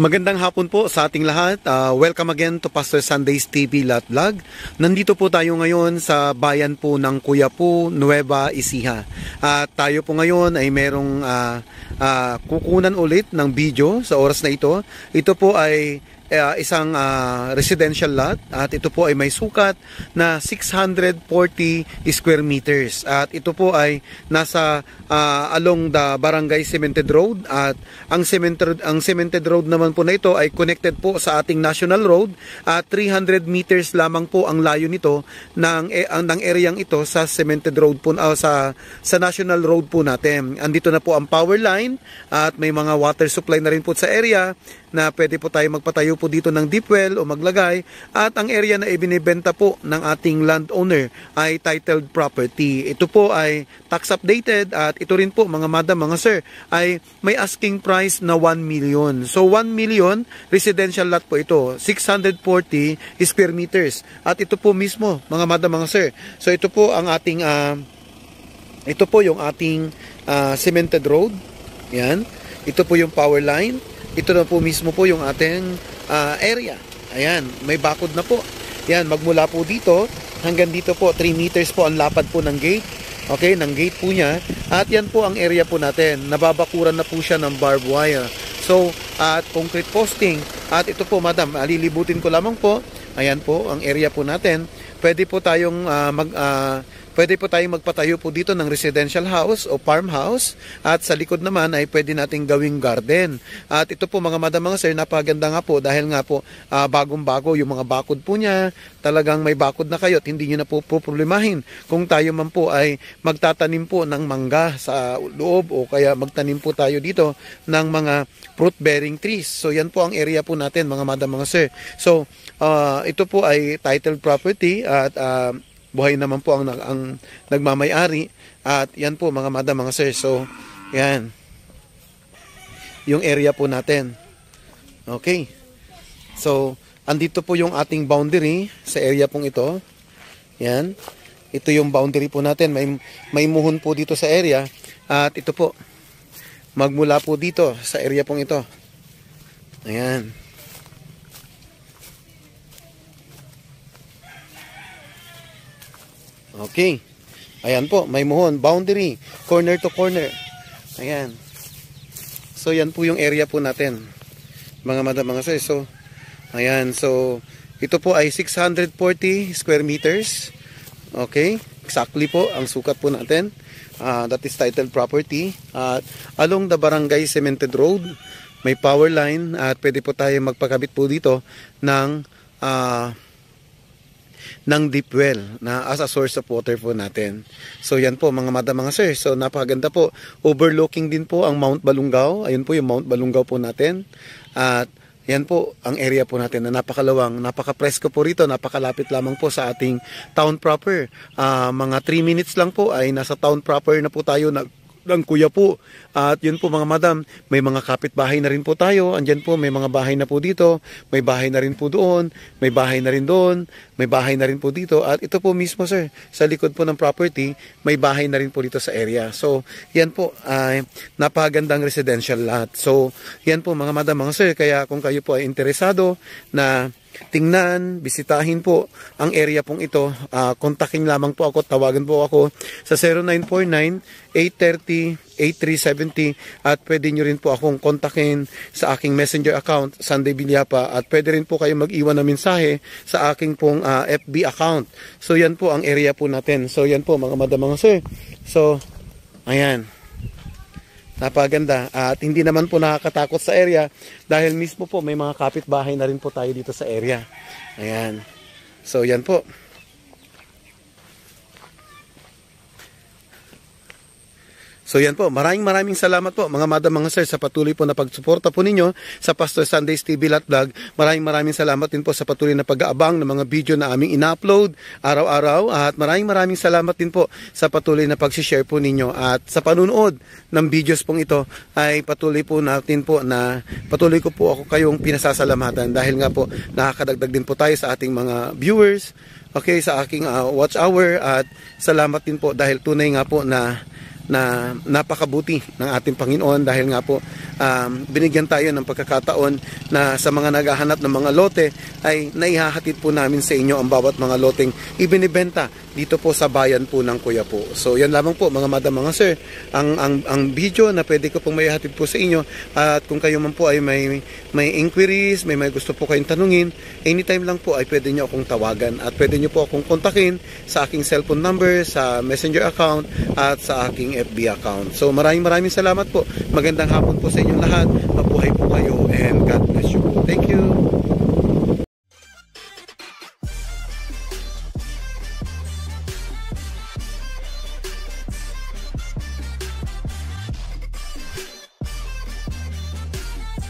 Magandang hapon po sa ating lahat. Welcome again to Pastor Sundays TV Lot Vlog. Nandito po tayo ngayon sa bayan po ng Quiapo, Nueva Ecija. At tayo po ngayon ay merong kukunan ulit ng video sa oras na ito. Ito po ay isang residential lot at ito po ay may sukat na 640 square meters at ito po ay nasa along the Barangay Cemented Road at ang Cemented Road naman po na ito ay connected po sa ating National Road at 300 meters lamang po ang layo nito ng areang ito sa Cemented Road po sa National Road po natin. Andito na po ang power line at may mga water supply na rin po sa area na pwede po tayo magpatayo po dito ng deep well o maglagay at ang area na ibinibenta po ng ating landowner ay titled property. Ito po ay tax updated at ito rin po mga madam, mga sir ay may asking price na 1 million. So 1 million residential lot po ito, 640 square meters at ito po mismo mga madam, mga sir. So ito po ang ating ito po yung ating cemented road. Yan. Ito po yung power line. Ito na po mismo po yung ating area. Ayan, may bakod na po. Yan, magmula po dito hanggang dito po 3 meters po ang lapad po ng gate. Okay, ng gate po niya. At yan po ang area po natin. Nababakuran na po siya ng barbed wire. So, at concrete posting. At ito po madam, lilibutin ko lamang po. Ayan po ang area po natin. Pwede po tayong pwede po tayong magpatayo po dito ng residential house o farmhouse at sa likod naman ay pwede nating gawing garden. At ito po mga madam, mga sir, napaganda nga po dahil nga po bagong-bago yung mga bakod po niya. Talagang may bakod na kayo at hindi nyo na po problemahin kung tayo man po ay magtatanim po ng mangga sa loob o kaya magtanim po tayo dito ng mga fruit bearing trees. So yan po ang area po natin mga madam, mga sir. So ito po ay titled property at buhay naman po ang nagmamay-ari at yan po mga madam, mga sir. So yan yung area po natin. Okay, so andito po yung ating boundary sa area pong ito. Yan, ito yung boundary po natin. May muhon po dito sa area at ito po magmula po dito sa area pong ito. Ayan. Okay. Ayan po, may muhon, boundary, corner to corner. Ayan. So yan po yung area po natin. Mga madam, mga sir. So ayan, so ito po ay 640 square meters. Okay? Exactly po ang sukat po natin. That is titled property. Along the Barangay Cemented Road, may power line at pwede po tayo magpakabit po dito ng deep well na as a source of water po natin. So yan po mga madam, mga sir. So napakaganda po. Overlooking din po ang Mount Balungaw. Ayun po yung Mount Balungaw po natin. At yan po ang area po natin na napakalawang, napaka-presko po rito, napakalapit lamang po sa ating town proper. Mga 3 minutes lang po ay nasa town proper na po tayo ng Quiapo. At yun po mga madam, may mga kapitbahay na rin po tayo. Andyan po, may mga bahay na po dito, may bahay na rin po doon, may bahay na rin doon, may bahay na rin po dito. At ito po mismo sir, sa likod po ng property, may bahay na rin po dito sa area. So yan po ay napagandang residential lot. So yan po mga madam, mga sir, kaya kung kayo po ay interesado na tingnan, bisitahin po ang area pong ito, kontakin lamang po ako, tawagan po ako sa 0949-830-8370 at pwede nyo rin po akong kontakin sa aking messenger account, Sunday Bilyapa, at pwede rin po kayo mag-iwan ng mensahe sa aking pong FB account. So yan po ang area po natin. So yan po mga madam, mga sir. So ayan, napaganda at hindi naman po nakakatakot sa area dahil mismo po may mga kapitbahay na rin po tayo dito sa area. Ayan. So yan po. So yan po, maraming salamat po mga madam, mga sir sa patuloy po na pagsuporta po ninyo sa Pastor Sundays TV Lot Vlog. Maraming salamat din po sa patuloy na pag-aabang ng mga video na aming ina-upload araw-araw at maraming salamat din po sa patuloy na pag-share po ninyo at sa panunood ng videos pong ito ay patuloy po natin po na patuloy ko po ako kayong pinasasalamatan dahil nga po nakakadagdag din po tayo sa ating mga viewers, okay, sa aking watch hour at salamat din po dahil tunay nga po na na napakabuti ng ating Panginoon dahil nga po binigyan tayo ng pagkakataon na sa mga naghahanap ng mga lote ay naihahatid po namin sa inyo ang bawat mga loteng ibinibenta dito po sa bayan po ng Kuya po. So yan lamang po mga madam, mga sir, ang video na pwede ko pong maihatid po sa inyo. At kung kayo man po ay may inquiries, may gusto po kayong tanungin, anytime lang po ay pwede nyo akong tawagan at pwede nyo po akong kontakin sa aking cellphone number, sa messenger account at sa aking FB account. So maraming salamat po. Magandang hapon po sa inyong lahat. Mabuhay po kayo and God bless you.